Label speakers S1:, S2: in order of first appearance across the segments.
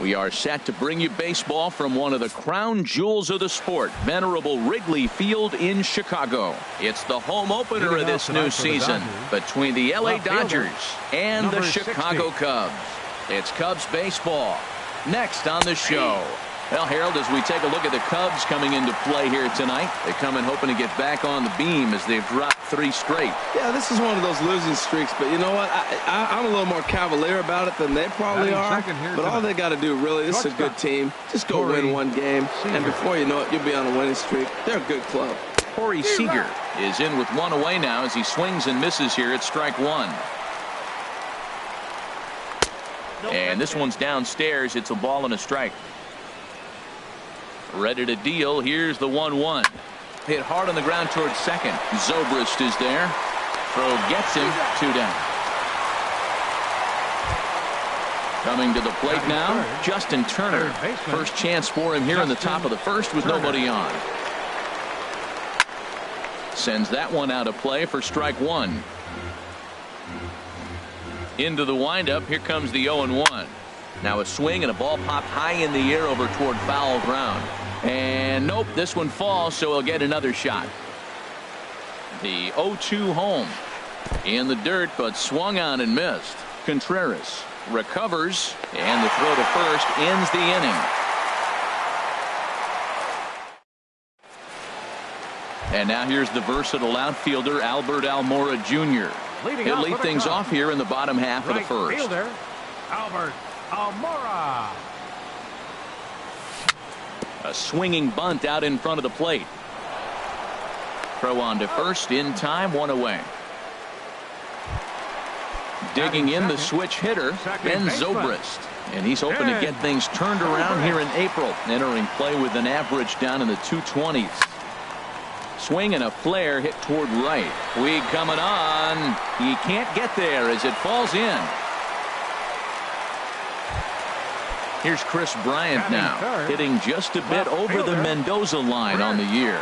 S1: We are set to bring you baseball from one of the crown jewels of the sport, venerable Wrigley Field in Chicago. It's the home opener of this new season between the LA Dodgers and the Chicago Cubs. It's Cubs baseball next on the show. Well, Harold, as we take a look at the Cubs coming into play here tonight, they come in hoping to get back on the beam as they've dropped 3 straight.
S2: Yeah, this is one of those losing streaks, but you know what? I'm a little more cavalier about it than they probably are. But all they got to do, really, this is a good team. Just go win one game, and before you know it, you'll be on a winning streak. They're a good club.
S1: Corey Seager is in with 1 away now as he swings and misses here at strike 1. And this one's downstairs. It's a ball and a strike. Ready to deal. Here's the 1-1. Hit hard on the ground towards second. Zobrist is there. Throw gets him. 2 down. Coming to the plate now, Justin Turner. First chance for him here in the top of the first with nobody on. Sends that one out of play for strike 1. Into the windup. Here comes the 0-1. Now a swing and a ball popped high in the air over toward foul ground. And nope, this one falls, so he'll get another shot. The 0-2 home in the dirt, but swung on and missed. Contreras recovers, and the throw to first ends the inning. And now here's the versatile outfielder Albert Almora Jr. He'll lead things off here in the bottom half of the first.
S3: Fielder, Albert Almora.
S1: A swinging bunt out in front of the plate. Throw on to first in time, 1 away. Digging in the switch hitter, Ben Zobrist. And he's hoping to get things turned around here in April. Entering play with an average down in the 220s. Swing and a flare hit toward right. Puig coming on. He can't get there as it falls in. Here's Chris Bryant now, hitting just a bit over the Mendoza line on the year.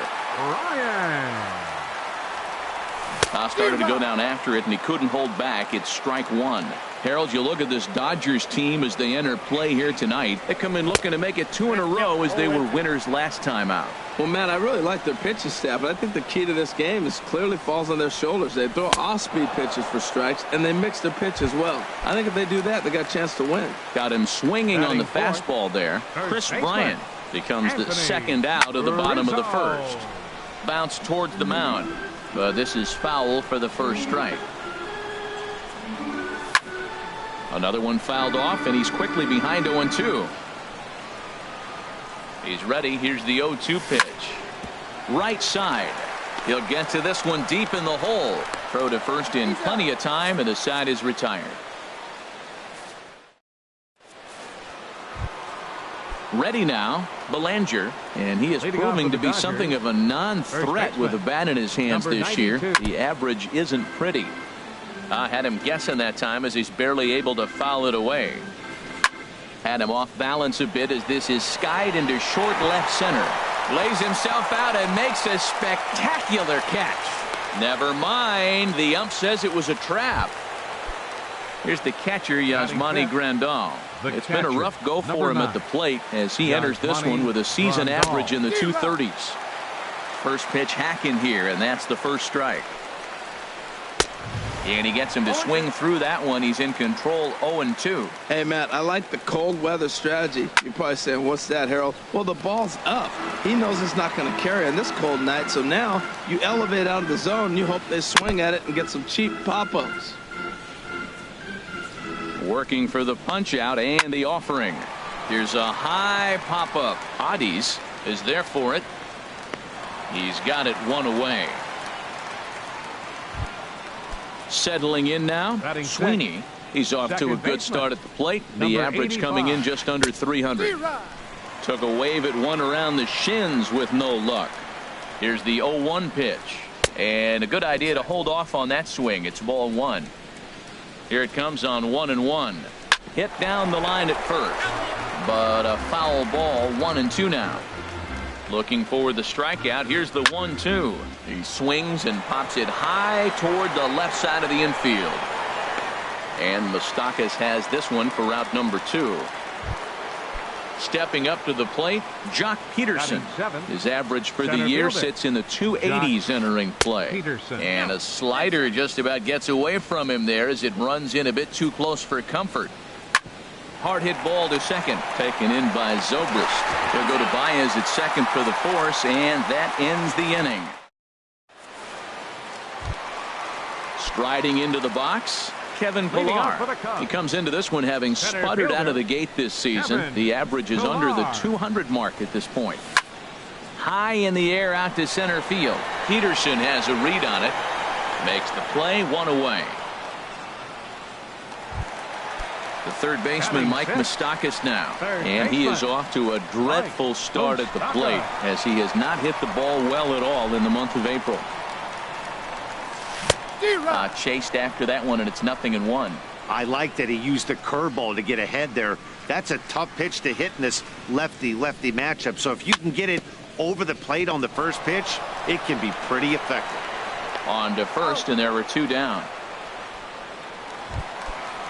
S1: Started to go down after it, and he couldn't hold back. It's strike 1. Harold, you look at this Dodgers team as they enter play here tonight. They come in looking to make it 2 in a row as they were winners last time out.
S2: Well, Matt, I really like their pitching staff, but I think the key to this game is clearly falls on their shoulders. They throw off-speed pitches for strikes, and they mix their pitch as well. I think if they do that, they got a chance to win.
S1: Got him swinging on the fastball there. Chris Bryant becomes the second out of the bottom of the first. Bounce towards the mound, but this is foul for the first strike. Another one fouled off, and he's quickly behind 0-2. He's ready. Here's the 0-2 pitch. Right side. He'll get to this one deep in the hole. Throw to first in plenty of time, and the side is retired. Ready now, Belanger, and he is proving to be something of a non-threat with a bat in his hands this year. The average isn't pretty. I had him guessing that time as he's barely able to foul it away. Had him off balance a bit as this is skied into short left center. Lays himself out and makes a spectacular catch. Never mind. The ump says it was a trap. Here's the catcher, Yasmani Grandal. It's been a rough go for him at the plate as he enters this one with a season average in the 230s. First pitch hacking here, and that's the first strike. And he gets him to swing through that one. He's in control, 0-2.
S2: Hey, Matt, I like the cold weather strategy. You're probably saying, what's that, Harold? Well, the ball's up. He knows it's not going to carry on this cold night, so now you elevate out of the zone. You hope they swing at it and get some cheap pop-ups.
S1: Working for the punch-out and the offering. Here's a high pop-up. Adis is there for it. He's got it 1 away. Settling in now, Sweeney. He's off to a good start at the plate. The average coming in just under 300. Took a wave at one around the shins with no luck. Here's the 0-1 pitch. And a good idea to hold off on that swing. It's ball 1. Here it comes on 1-1. Hit down the line at first. But a foul ball, 1-2 now. Looking for the strikeout. Here's the 1-2. He swings and pops it high toward the left side of the infield. And Moustakas has this one for route number 2. Stepping up to the plate, Jock Peterson. His average for the
S3: Center
S1: year
S3: fielder.
S1: sits in the 280s entering play.
S3: Peterson.
S1: And a slider just about gets away from him there as it runs in a bit too close for comfort. Hard hit ball to second, taken in by Zobrist. He'll go to Baez at second for the force, and that ends the inning. Striding into the box, Kevin
S3: Leading off for
S1: Pillar.
S3: the Cubs.
S1: He comes into this one having
S3: Center
S1: sputtered out of the
S3: fielder,
S1: gate this season.
S3: Kevin
S1: The average is under the
S3: Pillar.
S1: 200 mark at this point. High in the air out to center field. Peterson has a read on it. Makes the play, one away. The third baseman, Mike Moustakas now. And he is off to a dreadful start at the plate as he has not hit the ball well at all in the month of April. Chased after that one, and it's 0-1.
S4: I like that he used the curveball to get ahead there. That's a tough pitch to hit in this lefty-lefty matchup. So if you can get it over the plate on the first pitch, it can be pretty effective.
S1: On to first, and there were two down.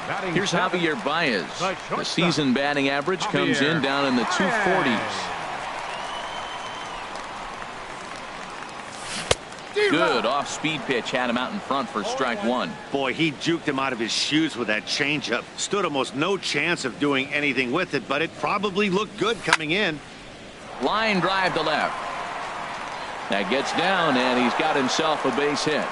S3: Batting
S1: Here's
S3: seven,
S1: Javier Baez.
S3: the
S1: The
S3: shortstop.
S1: season batting average comes in
S3: Javier
S1: down in the 240s. Good off-speed pitch had him out in front for strike one.
S4: Boy, he juked him out of his shoes with that changeup. Stood almost no chance of doing anything with it, but it probably looked good coming in.
S1: Line drive to left. That gets down, and he's got himself a base hit.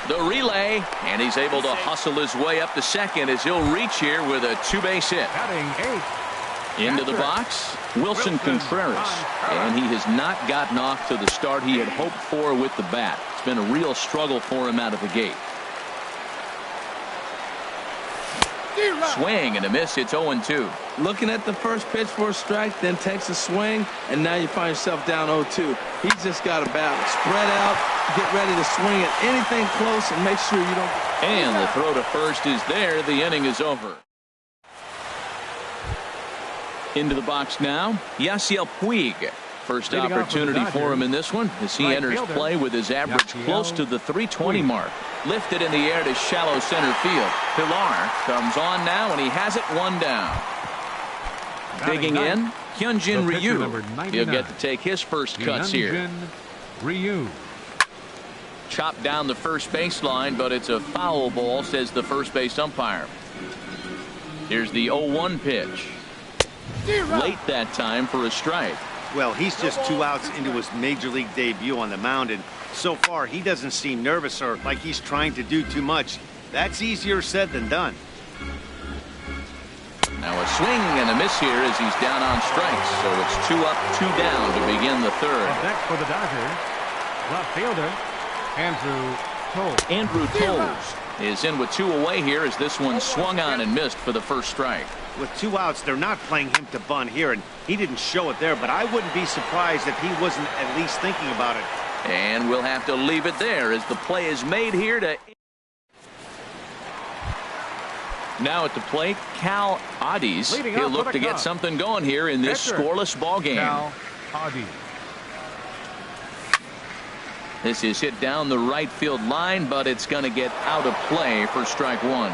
S1: The relay, and he's able to hustle his way up to second as he'll reach here with a two-base hit.
S3: Batting eighth.
S1: Into the box, Wilson Contreras, and he has not gotten off to the start he had hoped for with the bat. It's been a real struggle for him out of the gate. Swing and a miss. It's 0-2.
S2: Looking at the first pitch for a strike, then takes a swing, and now you find yourself down 0-2. He's just got to battle. Spread out, get ready to swing at anything close, and make sure you don't.
S1: And the throw to first is there. The inning is over. Into the box now, Yasiel Puig. First
S3: Leading off for the
S1: opportunity for
S3: Dodgers,
S1: him in this one as he
S3: right
S1: enters
S3: fielder,
S1: play with his average
S3: Yasiel
S1: close to the 320
S3: Puig.
S1: mark. Lifted in the air to shallow center field. Pilar comes on now, and he has it one down.
S3: Batting
S1: Digging in,
S3: ninth,
S1: Hyunjin
S3: the pitcher,
S1: Ryu.
S3: number
S1: He'll
S3: 99.
S1: get to take his first cuts here.
S3: Hyunjin Ryu.
S1: Chopped down the first baseline, but it's a foul ball, says the first base umpire. Here's the 0-1 pitch. Late that time for a strike.
S4: Well, he's just 2 outs into his major league debut on the mound, and so far he doesn't seem nervous or like he's trying to do too much. That's easier said than done.
S1: Now a swing and a miss here as he's down on strikes. So it's 2 up, 2 down to begin the third.
S3: Up next for the Dodgers, left fielder Andrew Toll.
S1: Andrew Tolles is in with 2 away here as this one swung on and missed for the first strike.
S4: With 2 outs, they're not playing him to bunt here, and he didn't show it there, but I wouldn't be surprised if he wasn't at least thinking about it.
S1: And we'll have to leave it there as the play is made here to. Now at the plate, Cal Adis.
S3: Leading
S1: He'll
S3: off
S1: look
S3: for
S1: to
S3: the
S1: get
S3: Cubs.
S1: something going here in this
S3: Pitcher,
S1: scoreless ball game.
S3: Cal Adis.
S1: This is hit down the right field line, but it's going to get out of play for strike one.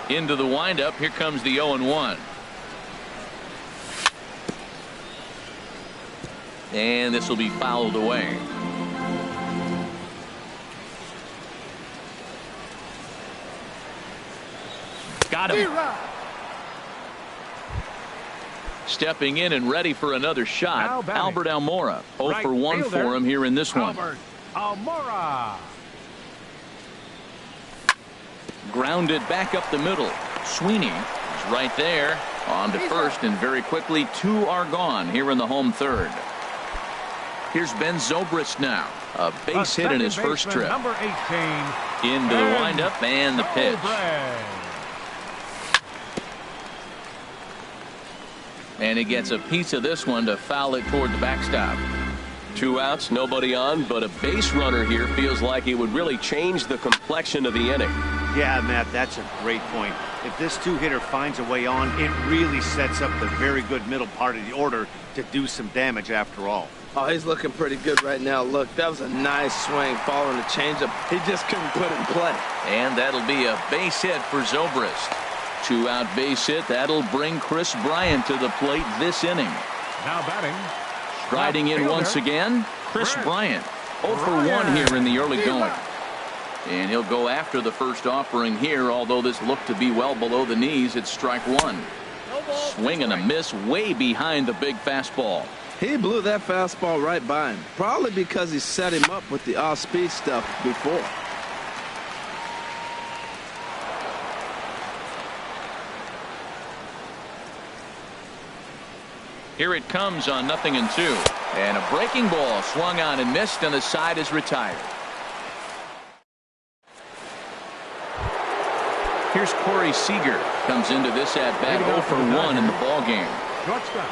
S1: Into the windup. Here comes the 0-1. And this will be fouled away. Got him. Stepping in and ready for another
S3: Now
S1: shot,
S3: batting.
S1: Albert Almora. 0
S3: Right
S1: for 1
S3: fielder,
S1: for him here in this one.
S3: Albert Almora.
S1: Grounded back up the middle. Sweeney is right there. On to first, and very quickly 2 are gone here in the home third. Here's Ben Zobrist now. A base hit in his
S3: Second
S1: first
S3: baseman,
S1: trip.
S3: number 18.
S1: Into the windup and the pitch.
S3: Zobrist.
S1: And he gets a piece of this one to foul it toward the backstop.
S5: 2 outs, nobody on, but a base runner here feels like it would really change the complexion of the inning.
S4: Yeah, Matt, that's a great point. If this 2-hitter finds a way on, it really sets up the very good middle part of the order to do some damage after all.
S2: Oh, he's looking pretty good right now. Look, that was a nice swing following the changeup. He just couldn't put it in play.
S1: And that'll be a base hit for Zobrist. 2-out base hit. That'll bring Kris Bryant to the plate this inning.
S3: Now batting.
S1: Striding in once again, Kris Bryant. 0 for 1 here in the early going. And he'll go after the first offering here, although this looked to be well below the knees. It's strike one. Swing and a miss way behind the big fastball.
S2: He blew that fastball right by him, probably because he set him up with the off-speed stuff before.
S1: Here it comes on 0-2. And a breaking ball swung on and missed, and the side is retired. Here's Corey Seager. Comes into this at-bat 0 for 1 in the ballgame.
S3: Shortstop,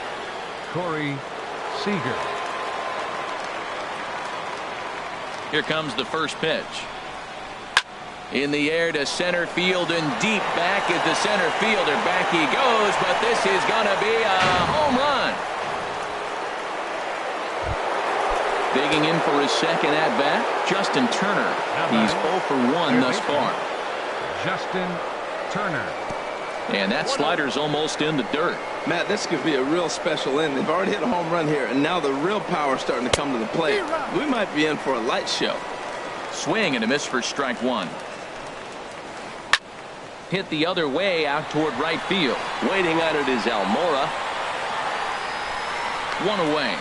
S3: Corey Seager.
S1: Here comes the first pitch. In the air to center field and deep back at the center fielder. Back he goes, but this is going to be a home run. Digging in for his second at-bat, Justin Turner. He's 0 for 1 thus far.
S3: Justin Turner.
S1: And that slider's almost in the dirt.
S2: Matt, this could be a real special inning. They've already hit a home run here, and now the real power is starting to come to the plate. We might be in for a light show.
S1: Swing and a miss for strike one. Hit the other way out toward right field.
S5: Waiting on it is Almora.
S1: One away.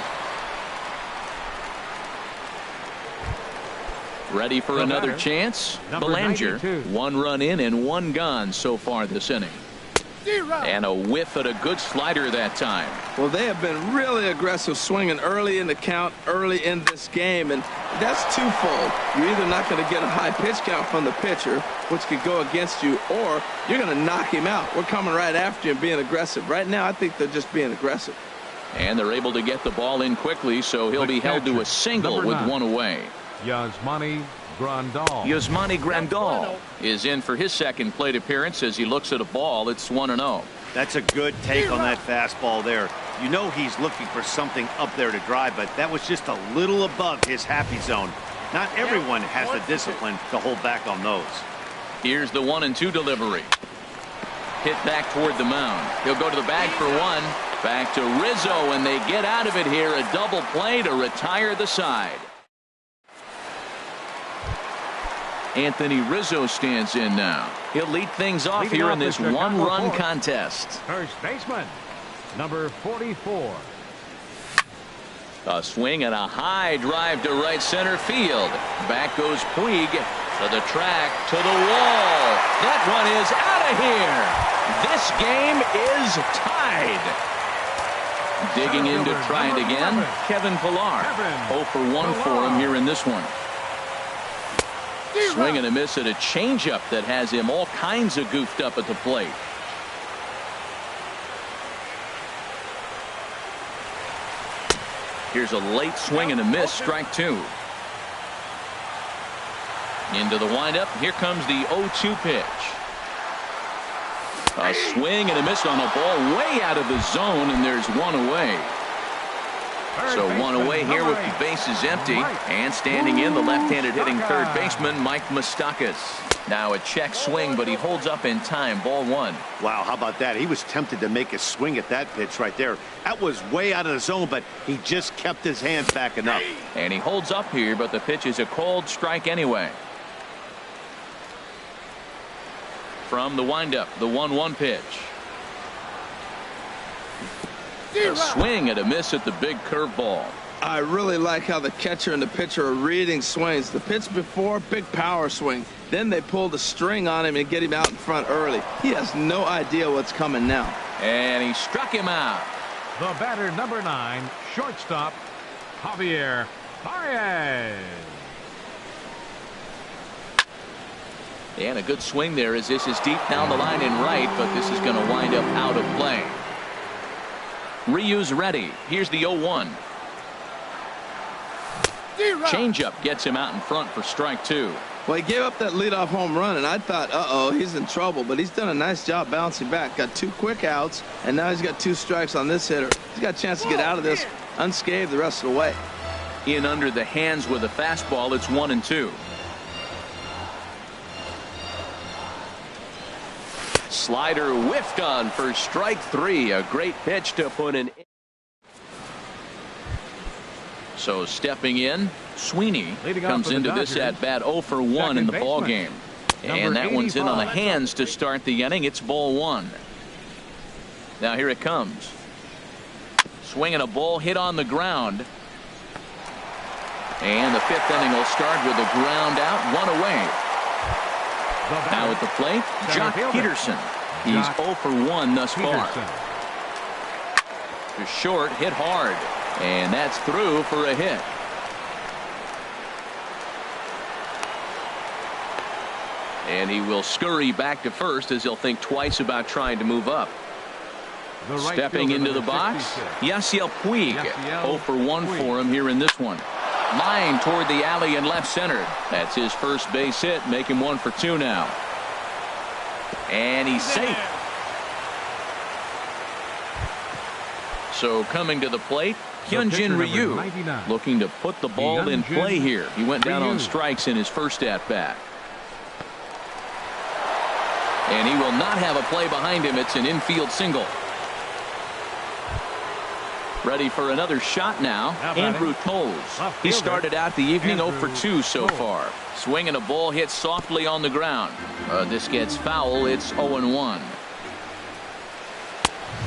S1: Ready for another chance. Belanger. 1 run in and 1 gone so far this inning. And a whiff at a good slider that time.
S2: Well, they have been really aggressive swinging early in the count, early in this game, and that's twofold. You're either not going to get a high pitch count from the pitcher, which could go against you, or you're going to knock him out. We're coming right after you and being aggressive. Right now, I think they're just being aggressive.
S1: And they're able to get the ball in quickly, so he'll be held to a single with 1 away.
S3: Yasmani Grandal.
S1: Yasmani Grandal is in for his second plate appearance as he looks at a ball. It's 1-0.
S4: That's a good take on that fastball there. You know he's looking for something up there to drive, but that was just a little above his happy zone. Not everyone has the discipline to hold back on those.
S1: Here's the 1-2 delivery. Hit back toward the mound. He'll go to the bag for 1. Back to Rizzo, and they get out of it here. A double play to retire the side. Anthony Rizzo stands in now. He'll lead things off here in this 1-run contest.
S3: First baseman, number 44.
S1: A swing and a high drive to right center field. Back goes Puig to the track, to the wall. That one is out of here. This game is tied. Digging in to try it again, Kevin Pillar. 0 for 1 for him here in this one. Swing and a miss at a changeup that has him all kinds of goofed up at the plate. Here's a late swing and a miss, strike 2. Into the windup. Here comes the 0-2 pitch. A swing and a miss on a ball way out of the zone, and there's 1 away. So 1 away here with the bases empty, and standing in the left-handed hitting third baseman Mike Moustakas. Now a check swing, but he holds up in time. Ball 1.
S4: Wow, how about that? He was tempted to make a swing at that pitch right there. That was way out of the zone, but he just kept his hands back enough.
S1: And he holds up here, but the pitch is a cold strike anyway. From the windup, the 1-1 pitch. A swing and a miss at the big curveball.
S2: I really like how the catcher and the pitcher are reading swings. The pitch before, big power swing. Then they pull the string on him and get him out in front early. He has no idea what's coming now.
S1: And he struck him out.
S3: The batter, number 9, shortstop, Javier Baez.
S1: And a good swing there as this is deep down the line in right, but this is going to wind up out of play. Ryu's ready. Here's the 0-1. Changeup gets him out in front for strike 2.
S2: Well, he gave up that leadoff home run, and I thought, uh-oh, he's in trouble. But he's done a nice job bouncing back. Got 2 quick outs, and now he's got 2 strikes on this hitter. He's got a chance to get out of this unscathed the rest of the way.
S1: In under the hands with a fastball, it's 1-2.
S5: Slider whiffed on for strike 3. A great pitch to put an.
S1: So stepping in, Sweeney comes
S3: the
S1: into
S3: Dodgers,
S1: this at bat 0 for 1 in the ball game. And that one's in on the hands to start the inning. It's ball 1. Now here it comes. Swinging a ball hit on the ground. And the 5th inning will start with a ground out, 1 away. Now at the plate, Jock Peterson. He's 0 for 1 thus far. To short, hit hard. And that's through for a hit. And he will scurry back to first as he'll think twice about trying to move up. Stepping into the box, Yasiel Puig. 0 for 1 for him here in this one. Line toward the alley and left center. That's his first base hit. Make him 1 for 2 now. And he's safe. So coming to the plate, Hyunjin Ryu looking to put the ball in play here. He went down on strikes in his first at bat. And he will not have a play behind him. It's an infield single. Ready for another shot now. Andrew Toles. He started out the evening 0 for 2 so far. Swinging a ball hit softly on the ground. This gets foul. It's 0-1.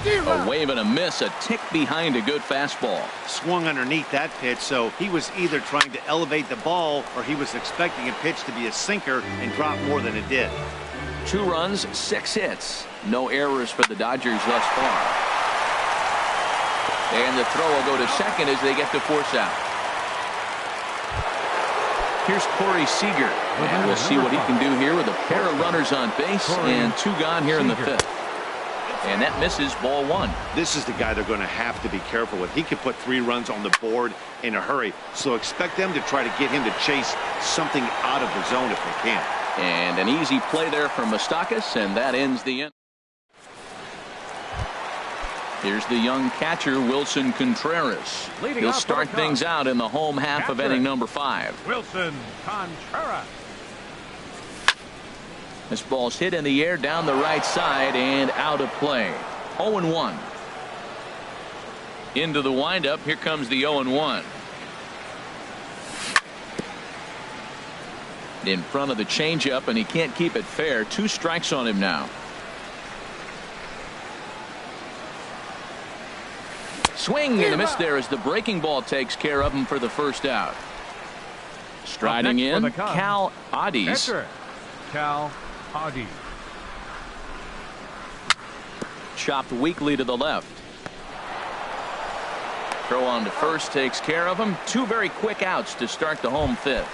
S1: A wave and a miss. A tick behind a good fastball.
S4: Swung underneath that pitch, so he was either trying to elevate the ball or he was expecting a pitch to be a sinker and drop more than it did.
S1: 2 runs, 6 hits. No errors for the Dodgers thus far. And the throw will go to second as they get the force out. Here's Corey Seager. And we'll see what he can do here with a pair of runners on base and 2 gone here in the 5th. And that misses, ball 1.
S4: This is the guy they're going to have to be careful with. He could put 3 runs on the board in a hurry. So expect them to try to get him to chase something out of the zone if they can.
S1: And an easy play there from Moustakas, and that ends the inning. Here's the young catcher, Wilson Contreras. He'll start things out in the home half of inning number 5.
S3: Wilson Contreras.
S1: This ball's hit in the air down the right side and out of play. 0-1. Into the windup. Here comes the 0-1. In front of the changeup, and he can't keep it fair. 2 strikes on him now. Swing and a miss there as the breaking ball takes care of him for the first out. Striding in, Cal Adis.
S3: Cal Adis.
S1: Chopped weakly to the left. Throw on to first takes care of him. 2 very quick outs to start the home 5th.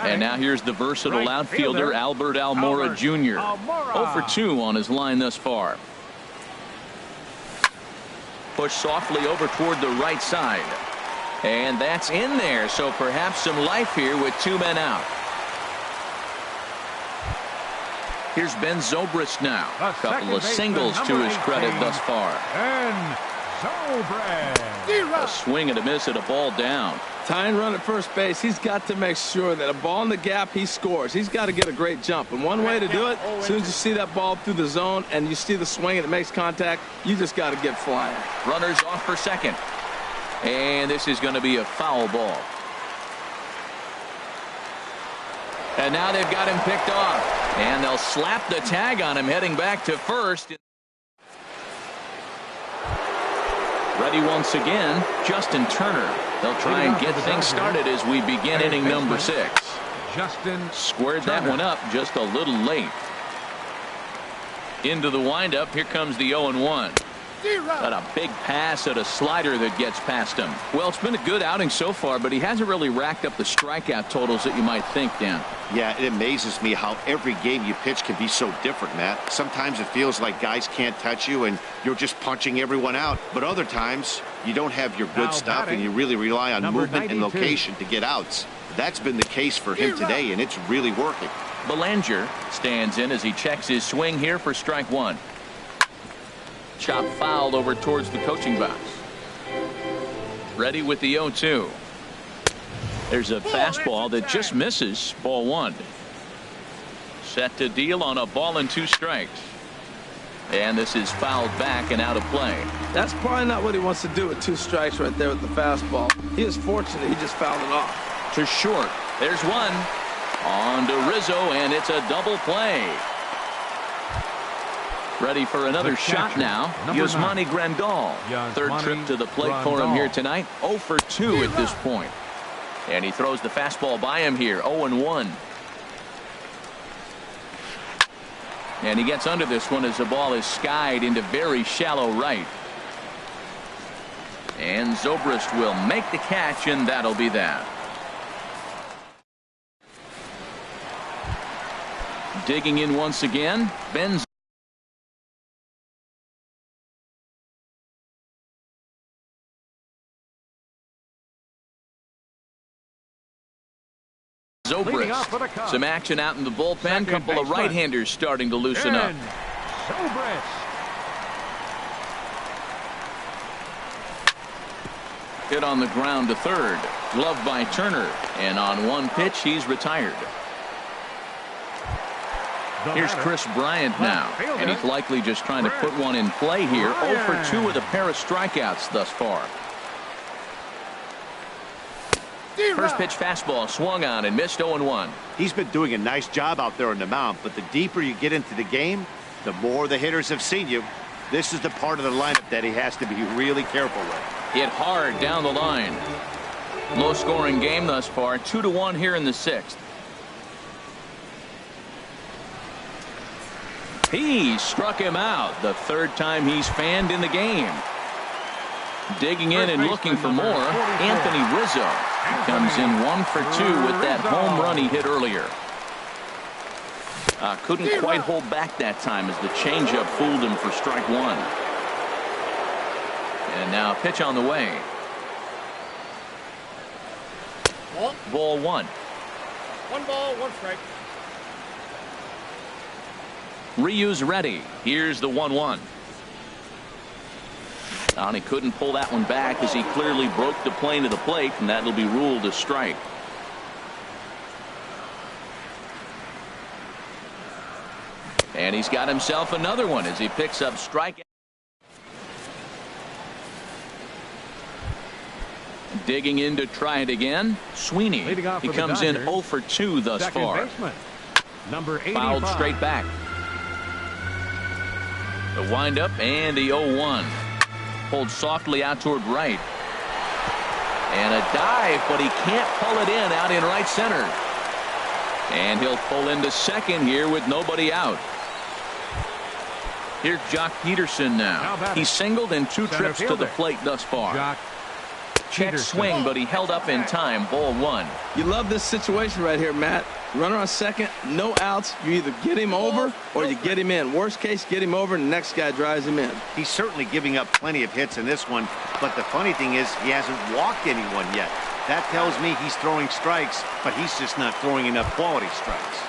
S1: And now here's the versatile outfielder, Albert Almora Jr. 0 for 2 on his line thus far. Push softly over toward the right side. And that's in there, so perhaps some life here with 2 men out. Here's Ben Zobrist now. A couple of singles to his credit thus far.
S3: Ben Zobrist.
S1: A swing and a miss at a ball down.
S2: Tying run at first base. He's got to make sure that a ball in the gap, he scores. He's got to get a great jump. And one way to do it, as soon as you see that ball through the zone and you see the swing and it makes contact, you just got to get flying.
S1: Runners off for second. And this is going to be a foul ball. And now they've got him picked off. And they'll slap the tag on him heading back to first. Ready once again, Justin Turner. They'll try and get things started as we begin inning number 6.
S3: Justin
S1: squared that one up just a little late. Into the windup. Here comes the 0-1. Got a big pass at a slider that gets past him. Well, it's been a good outing so far, but he hasn't really racked up the strikeout totals that you might think, Dan.
S4: Yeah, it amazes me how every game you pitch can be so different, Matt. Sometimes it feels like guys can't touch you and you're just punching everyone out. But other times you don't have your good stuff and you really rely on movement and location to get outs. That's been the case for him today, and it's really working.
S1: Belanger stands in as he checks his swing here for strike 1. Chop fouled over towards the coaching box. Ready with the 0-2. There's a fastball that just misses, ball 1. Set to deal on a ball and 2 strikes. And this is fouled back and out of play.
S2: That's probably not what he wants to do with 2 strikes right there with the fastball. He is fortunate he just fouled it off.
S1: To short. There's one. On to Rizzo, and it's a double play. Ready for another shot now. Yasmani Grandal. Third trip to the plate for him here tonight. 0 for 2 at this point. And he throws the fastball by him here. 0-1. And he gets under this one as the ball is skied into very shallow right. And Zobrist will make the catch, and that'll be that. Digging in once again, Ben Zobrist. Some action out in the bullpen. Couple of right-handers starting to loosen up. Hit on the ground to third. Glove by Turner. And on one pitch, he's retired. Here's Chris Bryant now. And he's likely just trying to put one in play here. 0 for 2 with a pair of strikeouts thus far. First pitch fastball swung on and missed. 0-1.
S4: He's been doing a nice job out there on the mound, but the deeper you get into the game, the more the hitters have seen you. This is the part of the lineup that he has to be really careful with.
S1: Hit hard down the line. Low scoring game thus far. 2-1 here in the 6th. He struck him out the third time he's fanned in the game. Digging in and looking for more, Anthony Rizzo. He comes in 1 for 2 with that home run he hit earlier. Couldn't quite hold back that time as the changeup fooled him for strike 1. And now a pitch on the way. Ball 1.
S3: 1 ball, 1 strike.
S1: Ryu's ready. Here's the 1-1. And he couldn't pull that one back as he clearly broke the plane of the plate, and that'll be ruled a strike. And he's got himself another one as he picks up strike. Digging in to try it again. Sweeney. He comes in 0 for 2 thus far.
S3: Number 85.
S1: Fouled straight back. The windup and the 0-1. Pulled softly out toward right. And a dive, but he can't pull it in out in right center. And he'll pull into second here with nobody out. Here's Jock Peterson now. He singled in 2 trips to the plate thus far. Check swing, but he held up in time. Ball 1.
S2: You love this situation right here, Matt. Runner on second, no outs. You either get him over or you get him in. Worst case, get him over and the next guy drives him in.
S4: He's certainly giving up plenty of hits in this one, but the funny thing is he hasn't walked anyone yet. That tells me he's throwing strikes, but he's just not throwing enough quality strikes.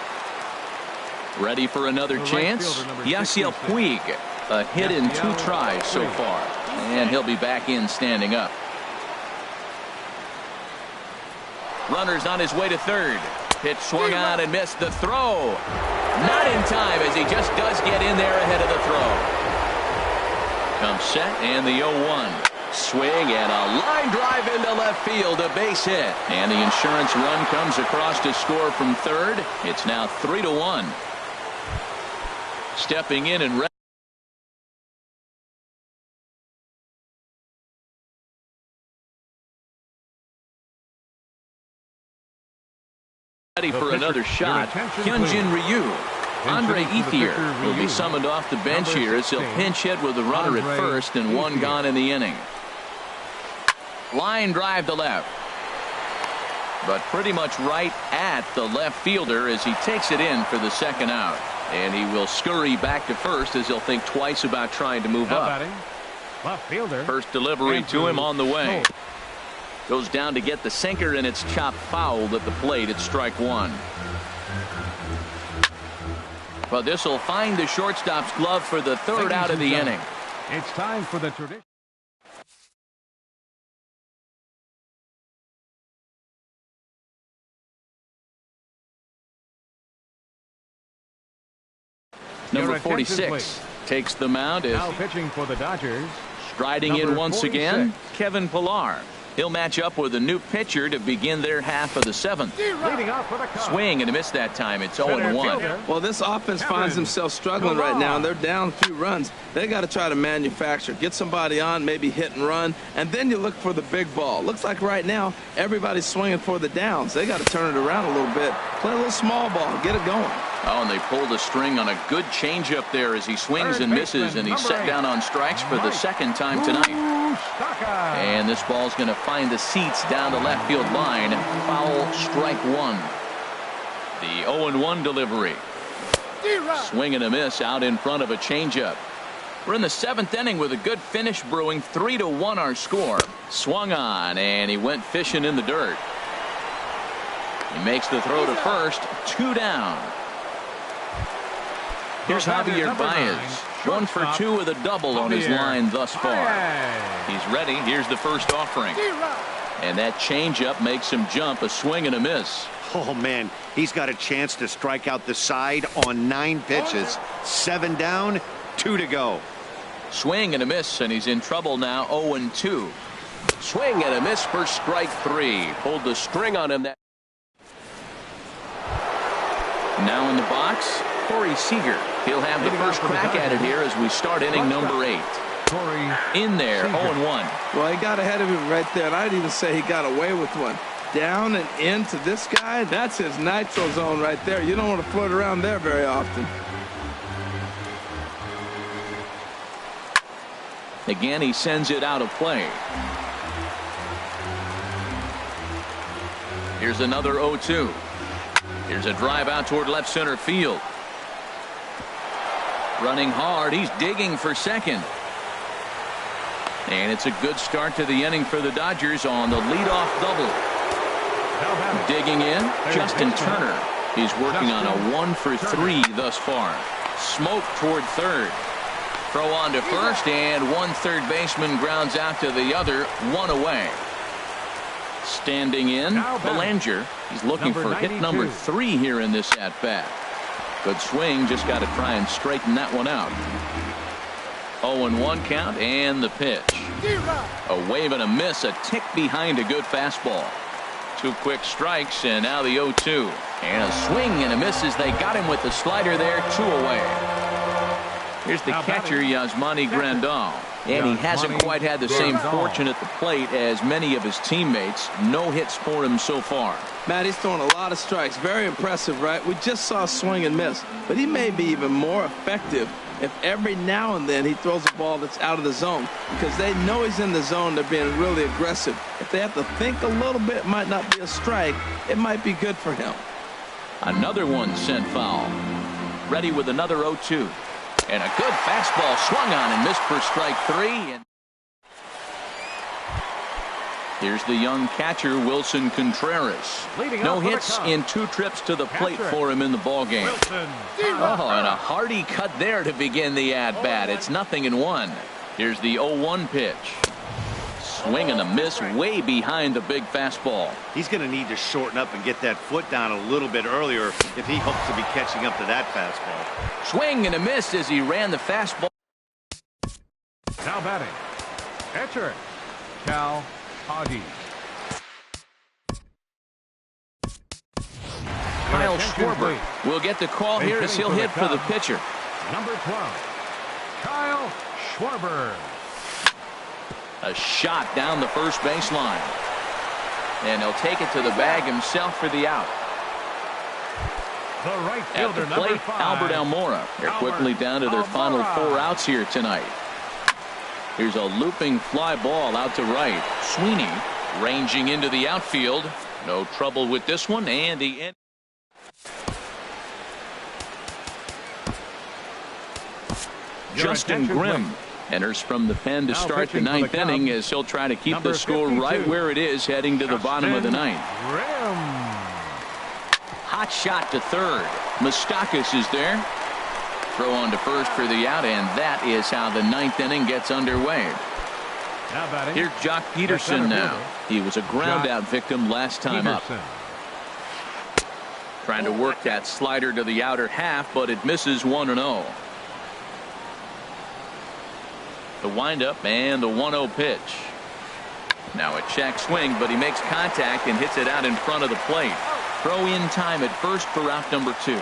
S1: Ready for another chance? Yasiel Puig. A hit in 2 tries so far. And he'll be back in standing up. Runner's on his way to third. Pitch swung on and missed the throw. Not in time as he just does get in there ahead of the throw. Comes set and the 0-1. Swing and a line drive into left field, a base hit. And the insurance run comes across to score from third. It's now 3-1. Stepping in and ready for another shot. Hyunjin Ryu. Andre Ethier will be summoned off the bench here as he'll pinch hit with the runner at first and 1 gone in the inning. Line drive to left. But pretty much right at the left fielder as he takes it in for the second out. And he will scurry back to first as he'll think twice about trying to move up.
S3: Left fielder.
S1: First delivery to him on the way. Goes down to get the sinker, and it's chopped fouled at the plate at strike 1. But this will find the shortstop's glove for the third out of the inning.
S3: It's time for the tradition.
S1: Number 46 takes the mound as
S3: Now pitching for the Dodgers.
S1: striding in
S3: number
S1: once
S3: 46.
S1: again, Kevin Pillar. He'll match up with a new pitcher to begin their half of the seventh.
S3: Leading off for the Cubs.
S1: Swing and a miss that time. It's 0-1.
S2: Well, this offense finds themselves struggling right now, and they're down a few runs. They got to try to manufacture, get somebody on, maybe hit and run, and then you look for the big ball. Looks like right now everybody's swinging for the downs. They got to turn it around a little bit, play a little small ball, get it going.
S1: Oh, and they pulled a string on a good changeup there as he swings and misses, and he's set down on strikes for the second time tonight. And this ball's going to find the seats down the left field line. Foul, strike one. The 0-1 delivery. Swing and a miss out in front of a changeup. We're in the seventh inning with a good finish brewing. 3-1 our score. Swung on, and he went fishing in the dirt. He makes the throw to first. 2 down. Here's Javier Baez. 1 for 2 with a double on his line thus far. He's ready. Here's the first offering. And that changeup makes him jump. A swing and a miss.
S4: Oh, man, he's got a chance to strike out the side on 9 pitches. 7 down, 2 to go.
S1: Swing and a miss, and he's in trouble now. 0-2.
S5: Swing and a miss for strike 3. Pulled the string on him. That
S1: Now in the box, Corey Seager. He'll have the first crack at it here as we start inning number 8. In there, 0-1.
S2: Well, he got ahead of him right there, and I'd even say he got away with one. Down and into this guy, that's his nitro zone right there. You don't want to float around there very often.
S1: Again, he sends it out of play. Here's another 0-2. Here's a drive out toward left center field. Running hard. He's digging for second. And it's a good start to the inning for the Dodgers on the leadoff double. Digging in, Justin Turner. He's working on a 1 for 3 thus far. Smoke toward third. Throw on to first, and one third baseman grounds out to the other, 1 away. Standing in, Belanger. He's looking for hit number 3 here in this at-bat. Good swing, just got to try and straighten that one out. 0-1 count, and the pitch. A wave and a miss, a tick behind a good fastball. 2 quick strikes, and now the 0-2. And a swing and a miss as they got him with the slider there, 2 away. Here's the catcher, Yasmani Grandal. And he hasn't quite had the same fortune at the plate as many of his teammates. No hits for him so far.
S2: Matt, he's throwing a lot of strikes. Very impressive, right? We just saw a swing and miss. But he may be even more effective if every now and then he throws a ball that's out of the zone. Because they know he's in the zone. They're being really aggressive. If they have to think a little bit, it might not be a strike. It might be good for him.
S1: Another one sent foul. Ready with another 0-2. And a good fastball swung on and missed for strike 3. And here's the young catcher, Wilson Contreras. No hits in 2 trips to the plate for him in the ballgame. Oh, and a hearty cut there to begin the at-bat. It's 0-1. Here's the 0-1 pitch. Swing and a miss way behind the big fastball.
S4: He's going to need to shorten up and get that foot down a little bit earlier if he hopes to be catching up to that fastball.
S1: Swing and a miss as he ran the fastball.
S3: Now batting, catcher, Cal Hagee.
S1: Kyle Schwarber will get the call here as he'll hit for the pitcher.
S3: Number 12, Kyle Schwarber.
S1: A shot down the first baseline. And he'll take it to the bag himself for the out.
S3: The right
S1: At
S3: fielder,
S1: the plate,
S3: number 5,
S1: Albert Almora. They're quickly down to their final 4 outs here tonight. Here's a looping fly ball out to right. Sweeney ranging into the outfield. No trouble with this one, and the end. Justin Grimm enters from the pen to start the 9th inning as he'll try to keep the score right where it is heading to the bottom of the 9th. Hot shot to third. Moustakas is there. Throw on to first for the out, and that is how the 9th inning gets underway. Here's Jock Peterson now. He was a ground out victim last time up. Trying to work that slider to the outer half, but it misses 1-0. The windup and the 1-0 pitch. Now a check swing, but he makes contact and hits it out in front of the plate. Throw in time at first for out number 2.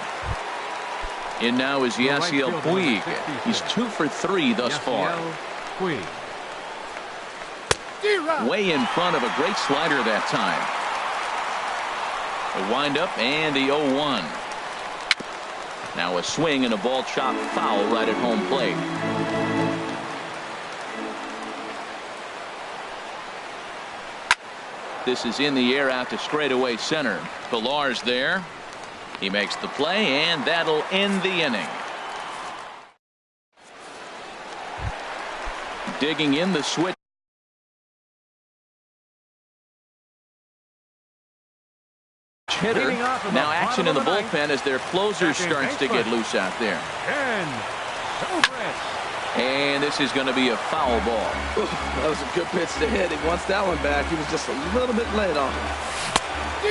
S1: In now is Yasiel Puig. He's 2 for 3 thus far. Way in front of a great slider that time. The windup and the 0-1. Now a swing and a ball chopped foul right at home plate. This is in the air out to straightaway center. Pillar's there. He makes the play, and that'll end the inning. Digging in the switch hitter. Now action in the bullpen as their closer starts to get loose out there. And this is going to be a foul ball.
S2: Ooh, that was a good pitch to hit. He wants that one back. He was just a little bit late on it.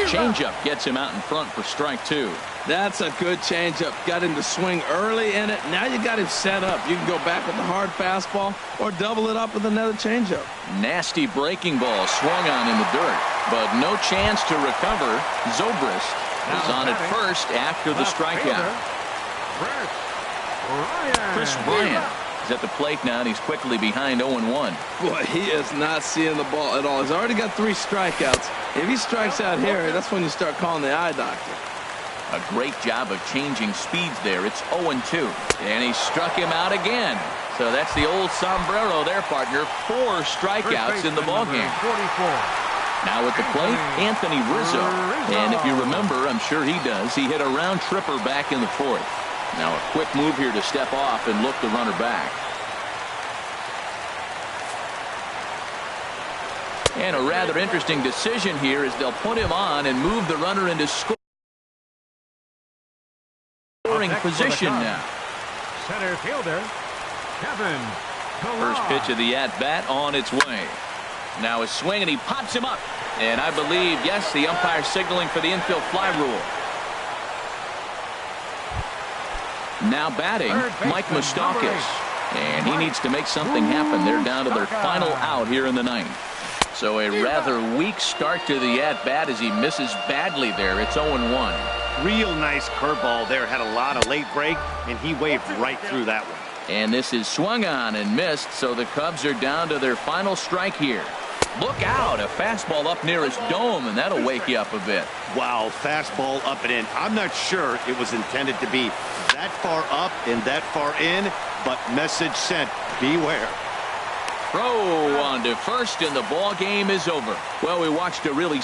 S1: Changeup gets him out in front for strike 2.
S2: That's a good changeup. Got him to swing early in it. Now you got him set up. You can go back with the hard fastball or double it up with another changeup.
S1: Nasty breaking ball swung on in the dirt, but no chance to recover. Zobrist is on at first after the strikeout. Chris Bryant is at the plate now, and he's quickly behind 0-1.
S2: Boy, he is not seeing the ball at all. He's already got 3 strikeouts. If he strikes out here, that's when you start calling the eye doctor.
S1: A great job of changing speeds there. It's 0-2. And he struck him out again. So that's the old sombrero there, partner. 4 strikeouts in the ballgame. Now at the plate, Anthony Rizzo. And if you remember, I'm sure he does, he hit a round tripper back in the 4th. Now a quick move here to step off and look the runner back. And a rather interesting decision here as they'll put him on and move the runner into scoring position now.
S3: Center fielder, Kevin Pillar.
S1: First pitch of the at-bat on its way. Now a swing, and he pops him up. And I believe, yes, the umpire signaling for the infield fly rule. Now batting, Mike Moustakas. And he needs to make something happen. They're down to their final out here in the 9th. So a rather weak start to the at-bat as he misses badly there. It's 0-1.
S4: Real nice curveball there. Had a lot of late break, and he waved right through that one.
S1: And this is swung on and missed, so the Cubs are down to their final strike here. Look out, a fastball up near his dome, and that'll wake you up a bit.
S4: Wow, fastball up and in. I'm not sure it was intended to be that far up and that far in, but message sent, beware.
S1: Throw on to first, and the ball game is over. Well, we watched a really